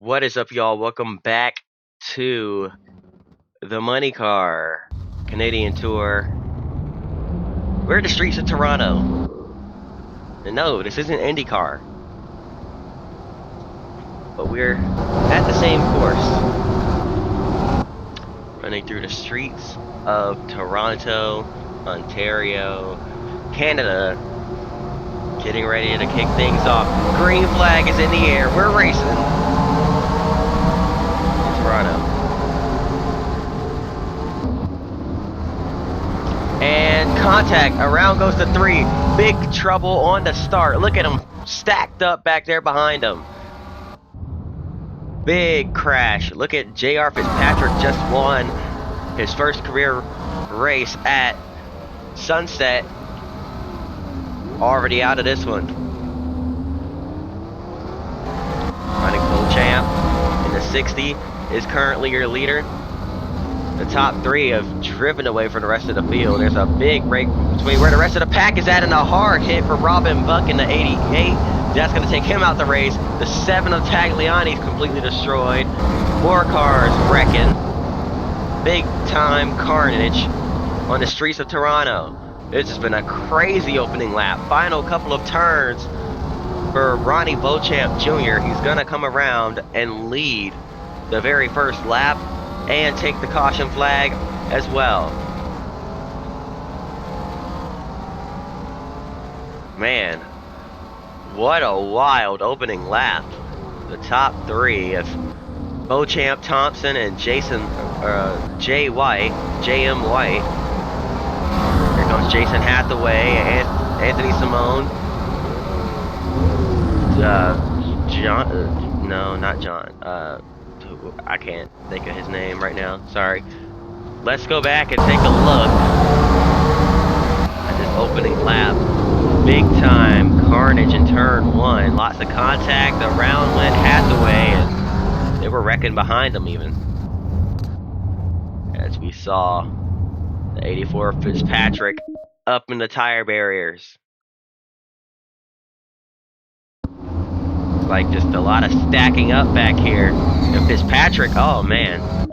What is up, y'all? Welcome back to the Money Car Canadian Tour. We're at the streets of Toronto. And no, this isn't IndyCar. But we're at the same course. Running through the streets of Toronto, Ontario, Canada. Getting ready to kick things off. Green flag is in the air. We're racing in Toronto. And contact. Around goes the 3. Big trouble on the start. Look at him stacked up back there behind him. Big crash. Look at J.R. Fitzpatrick just won his first career race at Sunset. Already out of this one. Running full champ in the 60 is currently your leader. The top 3 have driven away from the rest of the field. There's a big break between where the rest of the pack is at, and a hard hit for Robin Buck in the 88. That's going to take him out the race. The 7 of Tagliani's completely destroyed. More cars wrecking. Big time carnage on the streets of Toronto. It's just been a crazy opening lap. Final couple of turns for Ronnie Beauchamp Jr. He's going to come around and lead the very first lap and take the caution flag as well. Man, what a wild opening lap. The top 3 of Beauchamp, Thompson, and JM White. Here comes Jason Hathaway and Anthony Simone. I can't think of his name right now. Sorry. Let's go back and take a look at this opening lap. Big time carnage in turn 1. Lots of contact. Around went Hathaway, and they were wrecking behind him even. As we saw the 84 Fitzpatrick up in the tire barriers. Like just a lot of stacking up back here. And Fitzpatrick, oh man,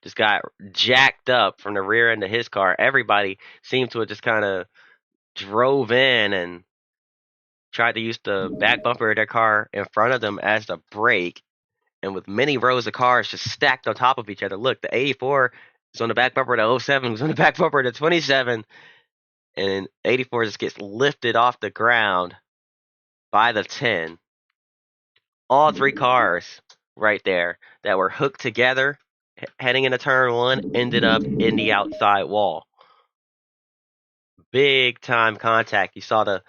just got jacked up from the rear end of his car. Everybody seemed to have just kind of drove in and tried to use the back bumper of their car in front of them as the brake. And with many rows of cars just stacked on top of each other. Look, the 84 is on the back bumper of the 07, who's on the back bumper of the 27. And 84 just gets lifted off the ground by the 10. All 3 cars right there that were hooked together heading into turn 1 ended up in the outside wall. Big time contact. You saw the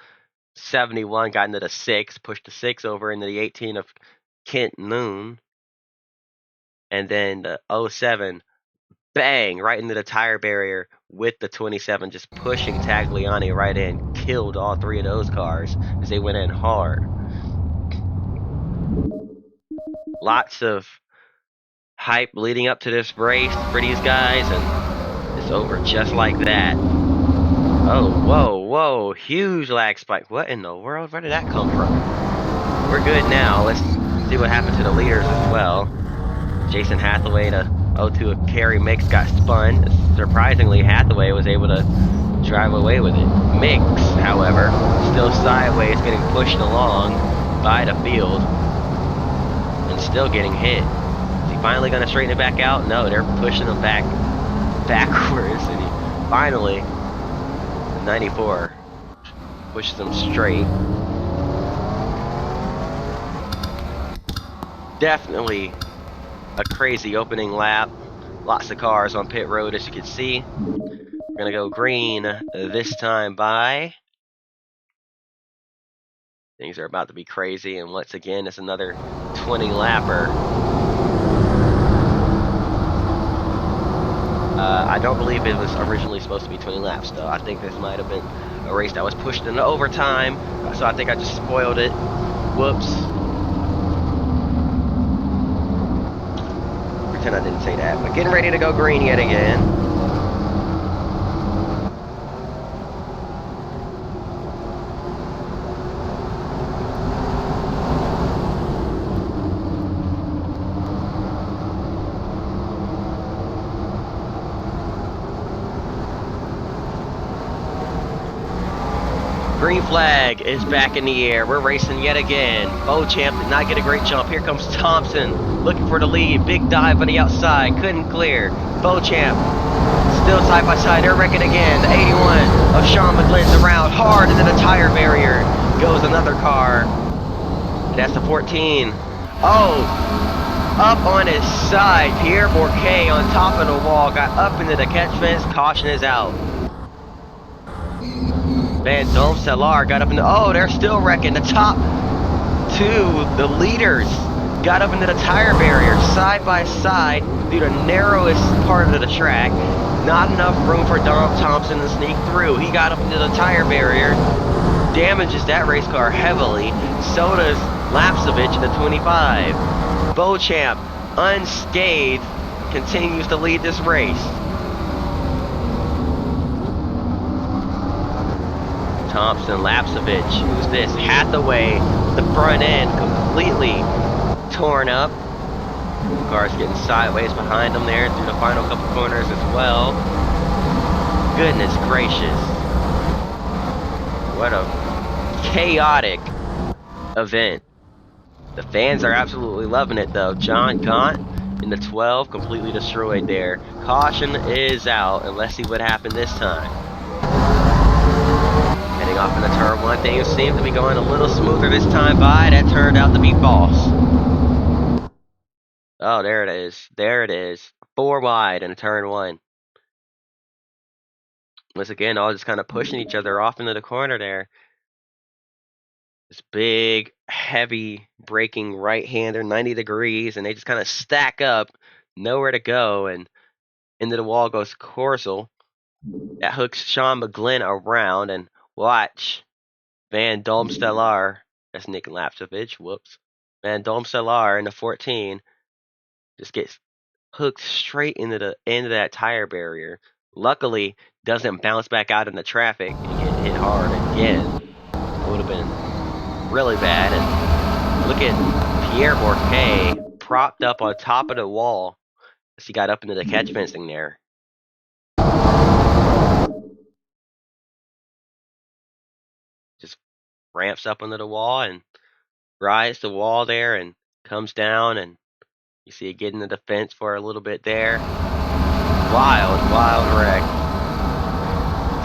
71 got into the 6, pushed the 6 over into the 18 of Kent Noon. And then the 07 bang right into the tire barrier with the 27, just pushing Tagliani right in. Killed all 3 of those cars as they went in hard. Lots of hype leading up to this race for these guys, and it's over just like that. Oh, whoa, huge lag spike. What in the world? Where did that come from? We're good now. Let's see what happened to the leaders as well. Jason Hathaway to 02 of Kerry Mix got spun. Surprisingly, Hathaway was able to drive away with it. Mix, however, still sideways, getting pushed along by the field. Still getting hit. Is he finally going to straighten it back out? No, they're pushing him backwards, and he finally, 94 pushes him straight. Definitely a crazy opening lap. Lots of cars on pit road, as you can see. We're going to go green this time by. Things are about to be crazy, and once again, it's another 20 lapper. I don't believe it was originally supposed to be 20 laps, though. I think this might have been a race that was pushed into overtime, so I think I just spoiled it. Whoops. Pretend I didn't say that, but getting ready to go green yet again. Green flag is back in the air. We're racing yet again. Beauchamp did not get a great jump. Here comes Thompson looking for the lead. Big dive on the outside. Couldn't clear. Beauchamp still side by side. They're wrecking again. The 81 of Sean McGlynn's around hard into the tire barrier. Goes another car. That's the 14. Oh, up on his side. Pierre Bourquet on top of the wall. Got up into the catch fence. Caution is out. Man, Dom Stellar got up into, oh, they're still wrecking. The top two, the leaders, got up into the tire barrier side by side through the narrowest part of the track. Not enough room for Dom Thompson to sneak through. He got up into the tire barrier, damages that race car heavily. So does Lapsovich in the 25. Beauchamp, unscathed, continues to lead this race. Thompson, Lapsovich, who's this? Hathaway, the front end completely torn up. Car's getting sideways behind them there through the final couple corners as well. Goodness gracious. What a chaotic event. The fans are absolutely loving it though. John Gaunt in the 12 completely destroyed there. Caution is out, and let's see what happened this time. Heading off into turn 1, things seem to be going a little smoother this time by. That turned out to be false. Oh, there it is. There it is. 4 wide in turn 1. Once again, all just kind of pushing each other off into the corner there. This big, heavy braking right-hander, 90 degrees, and they just kind of stack up, nowhere to go, and into the wall goes Corzel. That hooks Sean McGlynn around, and watch Van Domstellaar, that's Nick Lapsovich, whoops. Van Domstellaar in the 14 just gets hooked straight into the end of that tire barrier. Luckily, doesn't bounce back out in the traffic and get hit hard again. It would have been really bad. And look at Pierre Bourquet propped up on top of the wall as he got up into the catch fencing there. Just ramps up under the wall and rides the wall there and comes down, and you see it get into the fence for a little bit there. Wild wreck.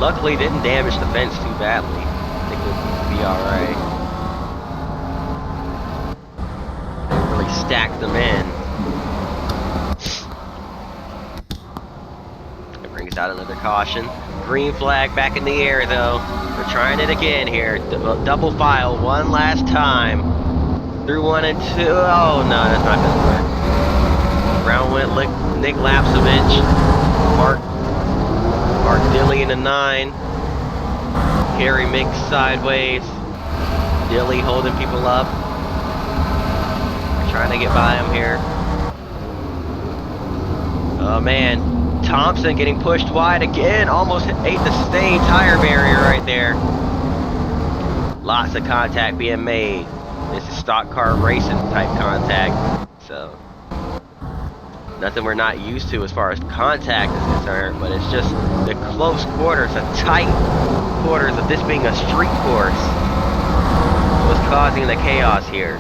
Luckily didn't damage the fence too badly. I think we'll be alright. They really stacked them in. It brings out another caution. Green flag back in the air though. We're trying it again here. Double file one last time. Through 1 and 2. Oh no, that's not gonna work. Round went Nick Lapsovich. Mark Dilly in the 9. Harry Mix sideways. Dilly holding people up. We're trying to get by him here. Oh man. Thompson getting pushed wide again. Almost ate the same tire barrier right there. Lots of contact being made. This is stock car racing type contact. So nothing we're not used to as far as contact is concerned, but it's just the close quarters, the tight quarters of this being a street course was causing the chaos here.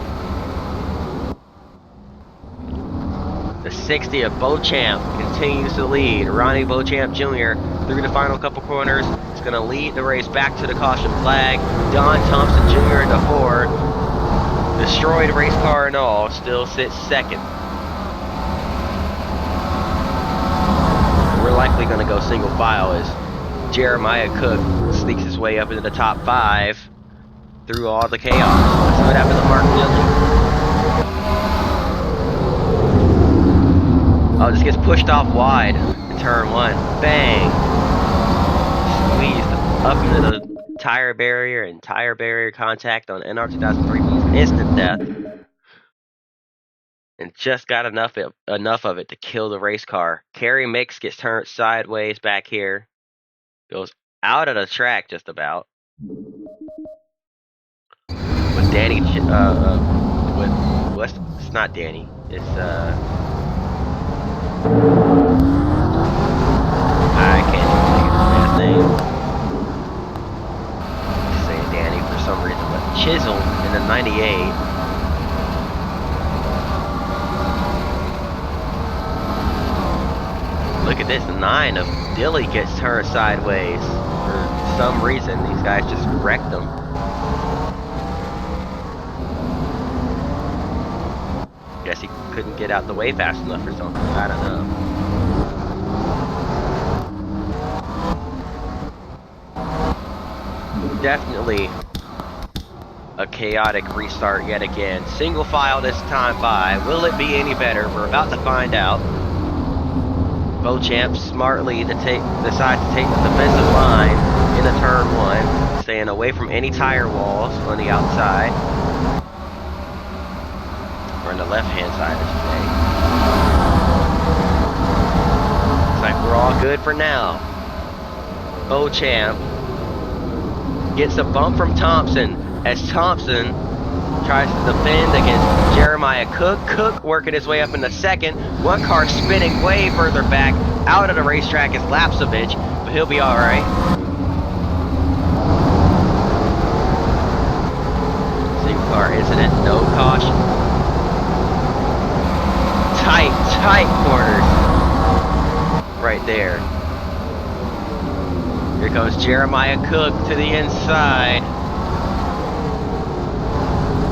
The 60 of Beauchamp continues to lead. Ronnie Beauchamp Jr. through the final couple corners is going to lead the race back to the caution flag. Don Thompson Jr. in the 4. Destroyed race car and all, still sits second. We're likely going to go single file as Jeremiah Cook sneaks his way up into the top 5 through all the chaos. Let's see what happens to Mark Dillon. Oh, this gets pushed off wide in turn 1. Bang! Squeezed up into the tire barrier, and tire barrier contact on NR 2003 means instant death. And just got enough of it to kill the race car. Kerry Mix gets turned sideways back here. Goes out of the track just about. With Danny, it's not Danny. It's I can't even think of his last name. Just saying Chisholm in the 98. Look at this, 9 of Dilly gets turned sideways. For some reason, these guys just wrecked them. Guess he couldn't get out the way fast enough or something, I don't know. Definitely a chaotic restart yet again. Single file this time by. Will it be any better? We're about to find out. Beauchamp smartly decides to take the defensive line in the turn 1, staying away from any tire walls on the outside. Or on the left-hand side, I should say. Looks like we're all good for now. Beauchamp gets a bump from Thompson as Thompson tries to defend against Jeremiah Cook. Cook working his way up in the second. One car spinning way further back out of the racetrack is Lapsovich, but he'll be all right. Single car incident, no caution. Tight corners right there. Here comes Jeremiah Cook to the inside.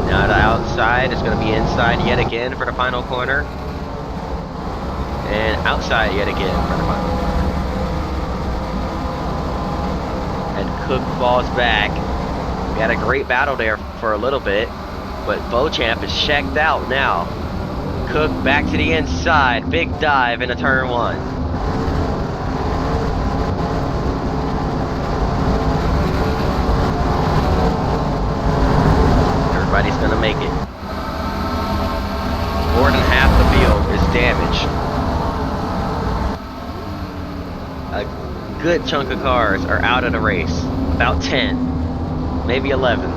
Now the outside is going to be inside yet again for the final corner. And outside yet again for the final corner. And Cook falls back. We had a great battle there for a little bit, but Beauchamp is checked out now. Cook back to the inside. Big dive into turn 1. Everybody's gonna make it. More than half the field is damaged. A good chunk of cars are out of the race. About 10, maybe 11.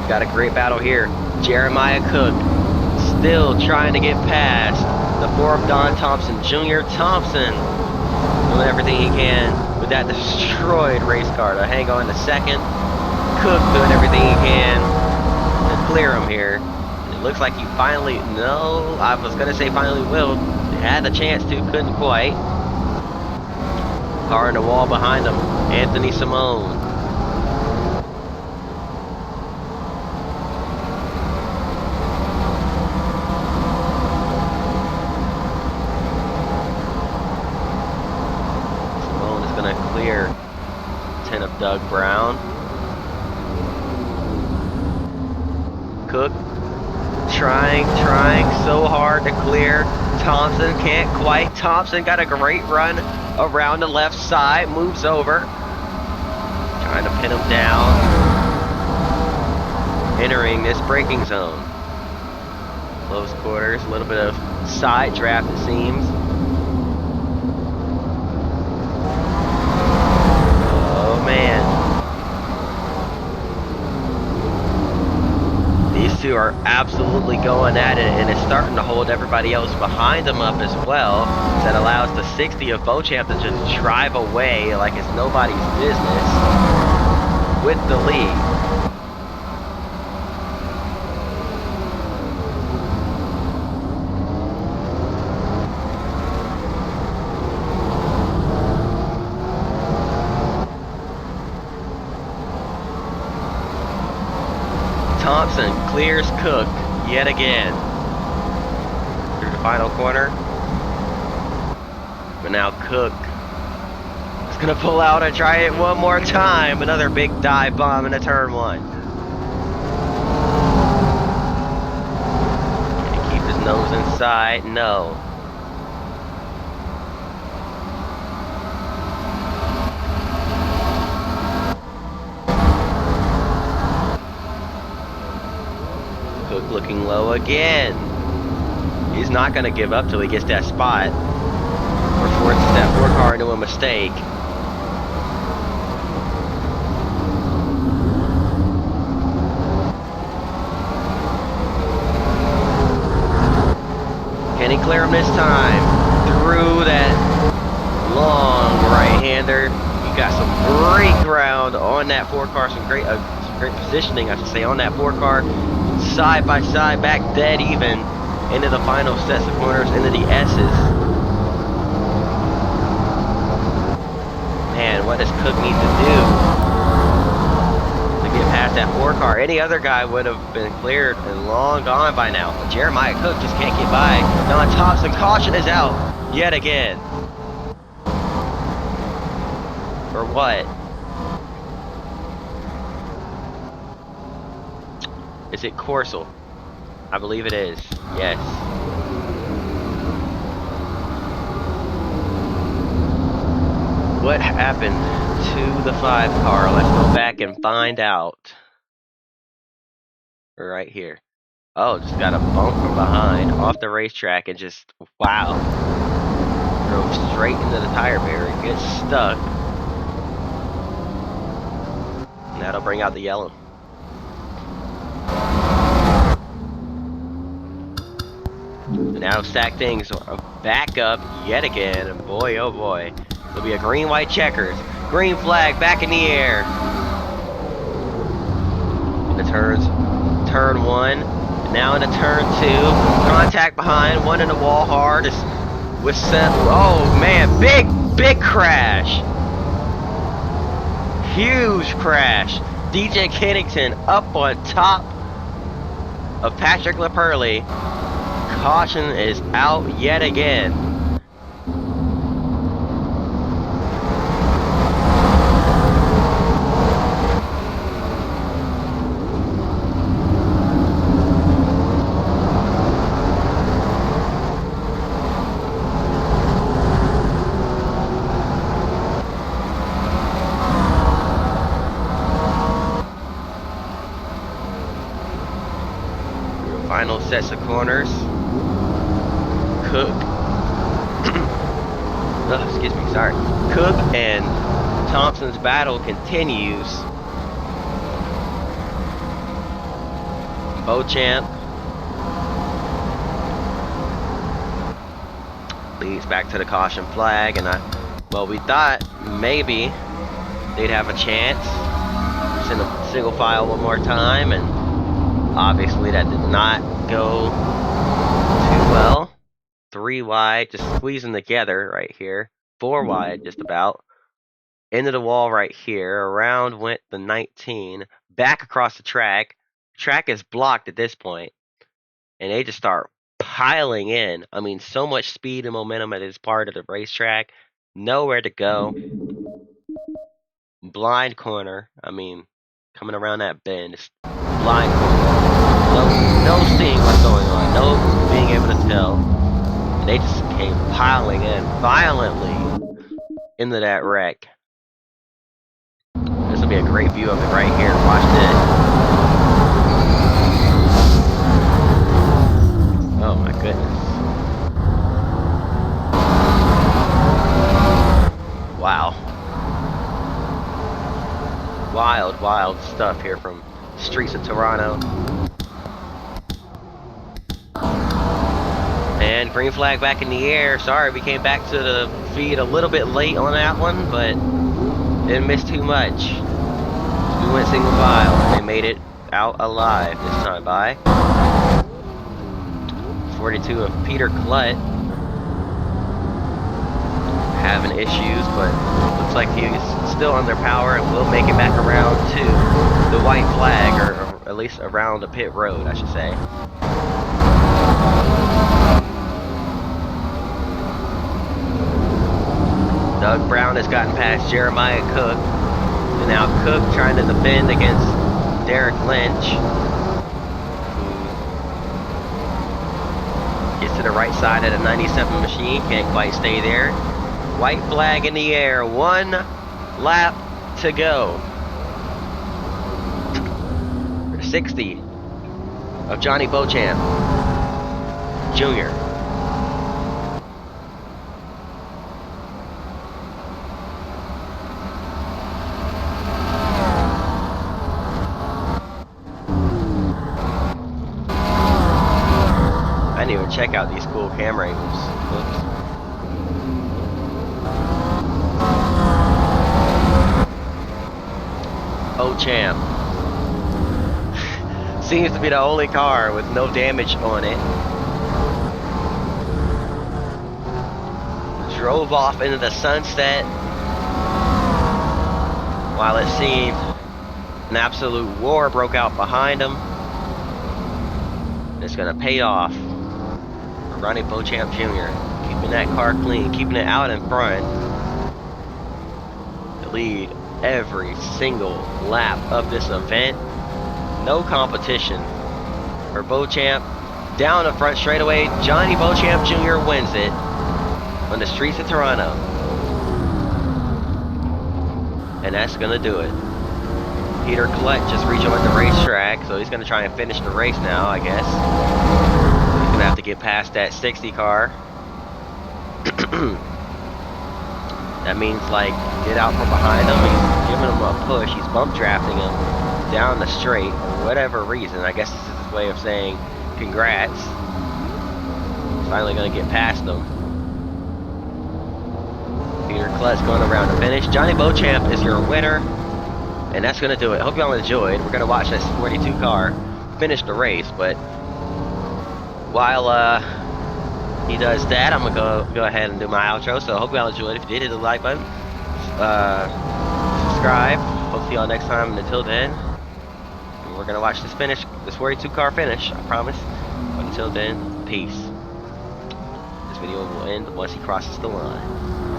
Got a great battle here. Jeremiah Cook still trying to get past the 4th Don Thompson Jr. Thompson doing everything he can with that destroyed race car to hang on to 2nd. Cook doing everything he can to clear him here. And it looks like he finally, no, I was going to say finally will. Had the chance to, couldn't quite. Car in the wall behind him, Anthony Simone. Simone is going to clear 10 of Doug Brown. Cook trying so hard to clear. Thompson can't quite. Thompson got a great run around the left side, moves over, trying to pin him down, entering this braking zone. Close quarters, a little bit of side draft it seems. Oh man. These two are absolutely going at it, and it's starting to hold everybody else behind them up as well. That allows the 60 of Beauchamp to just drive away like it's nobody's business with the lead. Thompson clears Cook yet again through the final corner. But now Cook is going to pull out and try it one more time. Another big dive bomb into turn 1. Can he keep his nose inside? No. Cook looking low again. He's not going to give up till he gets that spot. Or forces that 4 car into a mistake. Can he clear him this time? Through that long right-hander. He got some great ground on that 4-car, some great positioning, I should say, on that 4-car. Side by side, back dead even into the final sets of corners, into the S's. Man, what does Cook need to do to get past that 4-car? Any other guy would have been cleared and long gone by now. But Jeremiah Cook just can't get by. Don Thompson, caution is out yet again. For what? Is it Corsel? I believe it is. Yes. What happened to the 5-car? Let's go back and find out. Right here. Oh, just got a bump from behind off the racetrack and just, wow. Drove straight into the tire barrier. Gets stuck. And that'll bring out the yellow. Now stack things back up yet again, and boy oh boy, there'll be a green-white checkers. Green flag back in the air. In the turns, turn 1, now into turn 2. Contact behind, one in the wall hard. With oh man, big crash. Huge crash. DJ Kennington up on top of Patrick LaPerle. Caution is out yet again. Final sets of corners. Cook. Oh, excuse me, sorry. Cook and Thompson's battle continues. Beauchamp leads back to the caution flag, and well, we thought maybe they'd have a chance. Send a single file one more time, and obviously that did not go too well. 3 wide, just squeezing together right here. 4 wide, just about. Into the wall right here. Around went the 19. Back across the track. Track is blocked at this point. And they just start piling in. I mean, so much speed and momentum at this part of the racetrack. Nowhere to go. Blind corner. I mean, coming around that bend. It's blind corner. No seeing what's going on. No being able to tell. And they just came piling in violently into that wreck. This will be a great view of it right here. Watch this. Oh my goodness. Wow. Wild stuff here from the streets of Toronto. And green flag back in the air. Sorry, we came back to the feed a little bit late on that one, but didn't miss too much. We went single file, and they made it out alive this time by 42 of Peter Clutt. Having issues, but looks like he's still under power and will make it back around to the white flag, or at least around the pit road, I should say. Doug Brown has gotten past Jeremiah Cook. And now Cook trying to defend against Derek Lynch. Gets to the right side of the 97 machine. Can't quite stay there. White flag in the air. 1 lap to go. 60 of Johnny Beauchamp Jr. I didn't even check out these cool camera angles. Oops. Beauchamp. Seems to be the only car with no damage on it. Drove off into the sunset while it seemed an absolute war broke out behind him. It's gonna pay off for Ronnie Beauchamp Jr. Keeping that car clean, keeping it out in front to lead every single lap of this event. No competition for Beauchamp. Down the front straightaway, Johnny Beauchamp Jr. wins it on the streets of Toronto. And that's gonna do it. Peter Collette just rejoined the racetrack, so he's gonna try and finish the race now, I guess. He's gonna have to get past that 60 car. That means, like, get out from behind him. He's giving him a push. He's bump drafting him down the straight for whatever reason. I guess this is his way of saying congrats. He's finally gonna get past him. Peter Collette's going around the finish. Johnny Beauchamp is your winner. And that's going to do it. Hope y'all enjoyed. We're going to watch this 42 car finish the race. But while he does that, I'm going to go ahead and do my outro. So I hope y'all enjoyed. If you did, hit the like button. Subscribe. Hope to see y'all next time. And until then, we're going to watch this 42 car finish. I promise. But until then, peace. This video will end once he crosses the line.